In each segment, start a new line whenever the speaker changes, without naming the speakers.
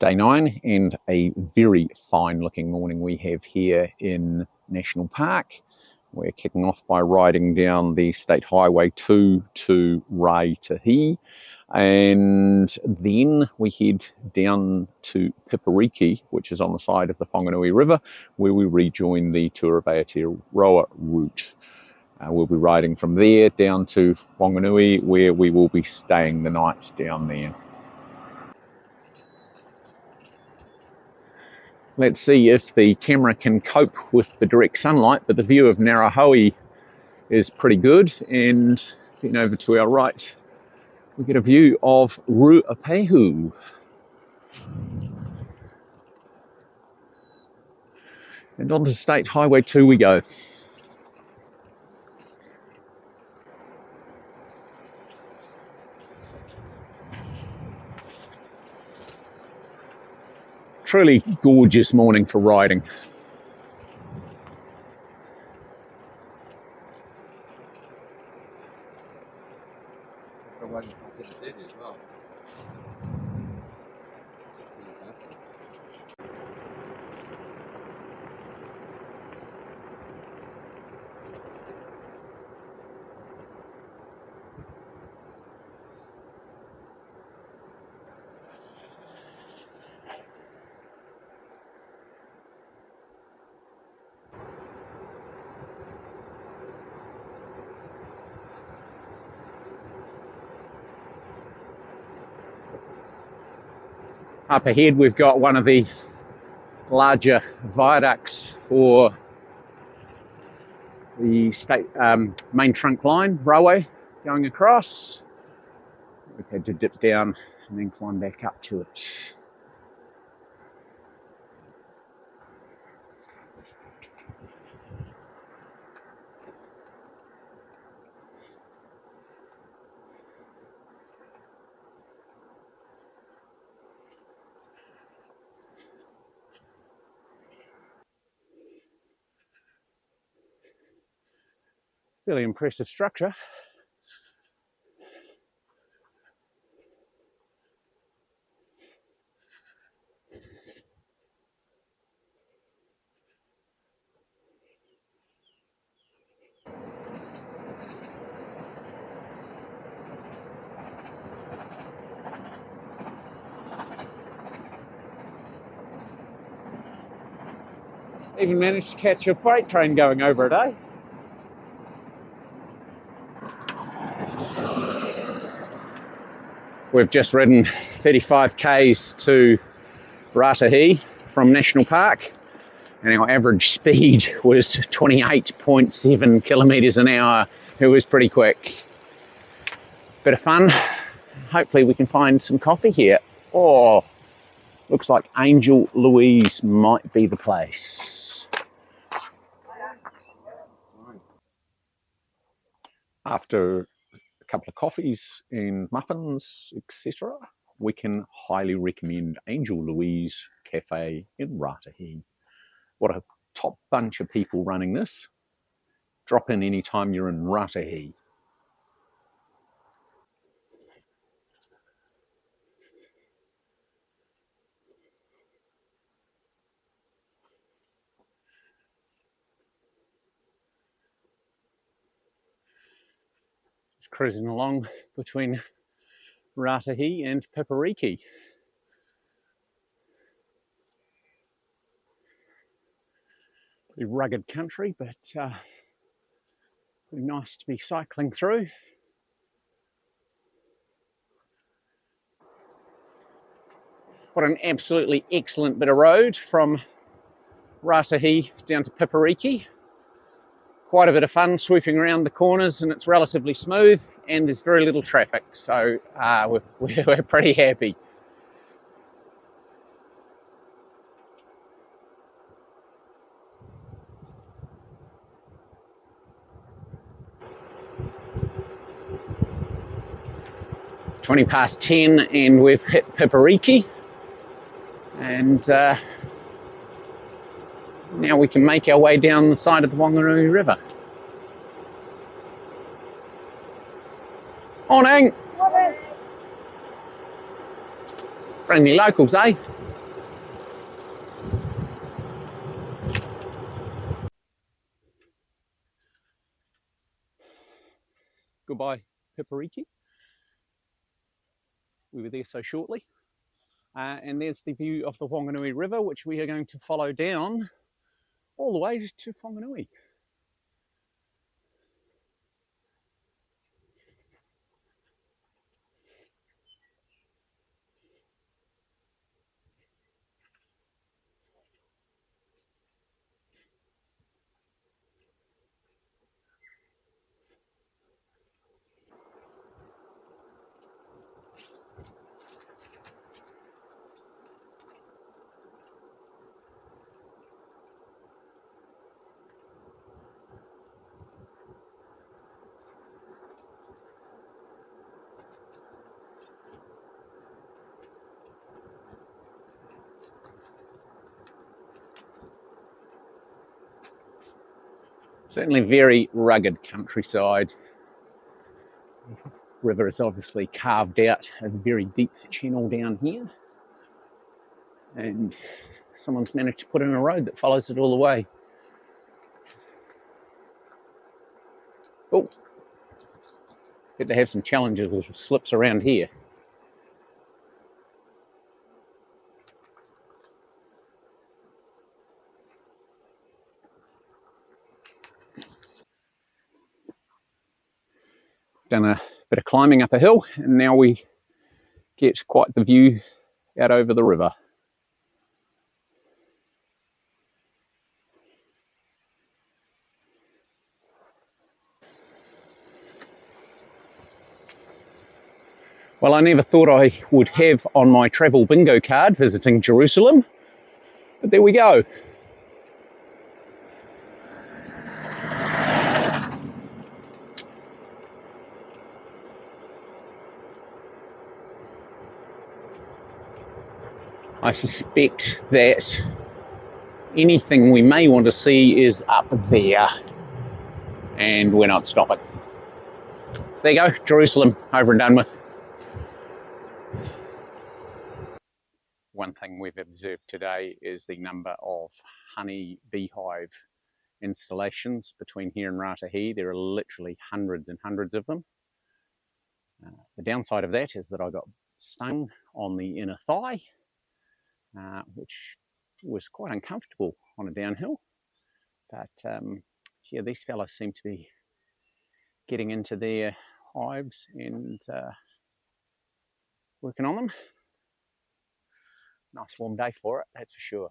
Day 9 and a very fine looking morning we have here in National Park. We're kicking off by riding down the State Highway 2 to Raitahi, and then we head down to Pipariki, which is on the side of the Whanganui River, where we rejoin the Tour of Aotearoa route. We'll be riding from there down to Whanganui, where we will be staying the night down there. Let's see if the camera can cope with the direct sunlight, but the view of Ngārahoe is pretty good, and then over to our right we get a view of Ruapehu. And on to State Highway 2 we go. Truly gorgeous morning for riding. Up ahead we've got one of the larger viaducts for the state main trunk line railway going across. We've had to dip down and then climb back up to it. Really impressive structure. Even managed to catch a freight train going over it, eh? We've just ridden 35 k's to Raitahi from National Park, and our average speed was 28.7 kilometres an hour. It was pretty quick. Bit of fun. Hopefully we can find some coffee here. Oh, looks like Angel Louise might be the place. After a couple of coffees and muffins, etc., we can highly recommend Angel Louise Cafe in Raitahi. What a top bunch of people running this. Drop in anytime you're in Raitahi. Just cruising along between Raitahi and Pipariki. Pretty rugged country, but pretty nice to be cycling through. What an absolutely excellent bit of road from Raitahi down to Pipariki. Quite a bit of fun sweeping around the corners, and it's relatively smooth and there's very little traffic, so we're pretty happy. (10:20) and we've hit Pipariki, and now we can make our way down the side of the Whanganui River. Morning! Morning! Friendly locals, eh? Pipariki. We were there so shortly. And there's the view of the Whanganui River, which we are going to follow down all the way to Whanganui. Certainly very rugged countryside. The river has obviously carved out a very deep channel down here, and someone's managed to put in a road that follows it all the way. Oh, get to have some challenges with slips around here. Done a bit of climbing up a hill, and now we get quite the view out over the river. Well, I never thought I would have on my travel bingo card visiting Jerusalem, but there we go. I suspect that anything we may want to see is up there, and we're not stopping. There you go, Jerusalem, over and done with. One thing we've observed today is the number of honey beehive installations between here and Ratahi. There are literally hundreds and hundreds of them. The downside of that is that I got stung on the inner thigh, which was quite uncomfortable on a downhill. But yeah, these fellas seem to be getting into their hives and working on them. Nice warm day for it, that's for sure.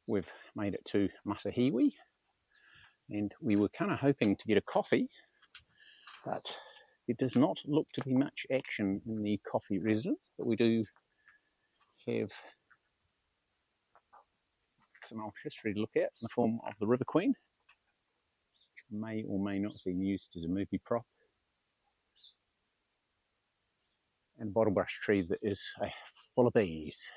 We've made it to Matahiwi, and we were kind of hoping to get a coffee, but there does not look to be much action in the coffee residence, but we do have some old history to look at in the form of the River Queen, which may or may not have been used as a movie prop, and a bottlebrush tree that is full of bees.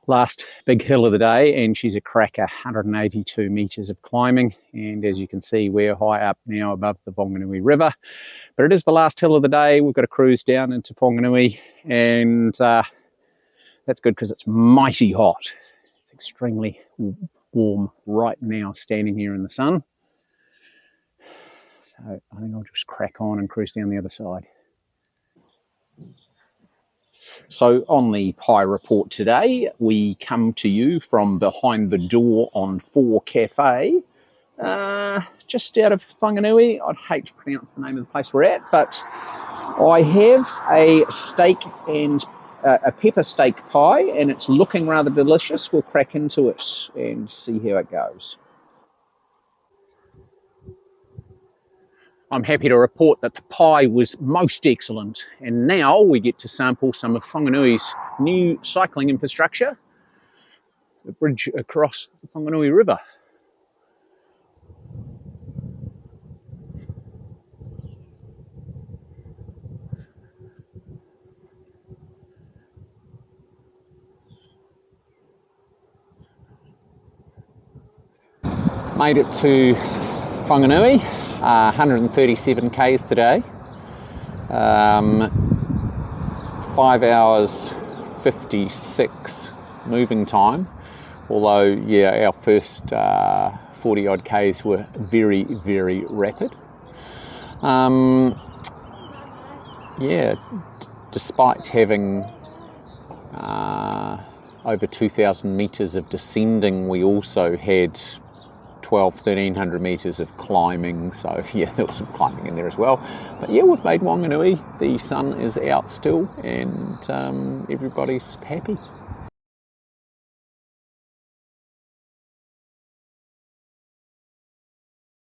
Last big hill of the day, and she's a cracker, 182 metres of climbing, and as you can see, we're high up now above the Whanganui River, but it is the last hill of the day. We've got to cruise down into Whanganui, and that's good because it's mighty hot. It's extremely warm right now standing here in the sun, so I think I'll just crack on and cruise down the other side. So on the pie report today, we come to you from behind the door on 4 Cafe, just out of Whanganui. I'd hate to pronounce the name of the place we're at, but I have a steak and a pepper steak pie, and it's looking rather delicious. We'll crack into it and see how it goes. I'm happy to report that the pie was most excellent, and now we get to sample some of Whanganui's new cycling infrastructure, the bridge across the Whanganui River. Made it to Whanganui, 137 k's today, 5 hours 56 moving time, although yeah, our first 40 odd k's were very, very rapid. Yeah, despite having over 2,000 metres of descending, we also had 1,300 metres of climbing, so yeah, there was some climbing in there as well. But yeah, we've made Whanganui, the sun is out still, and everybody's happy.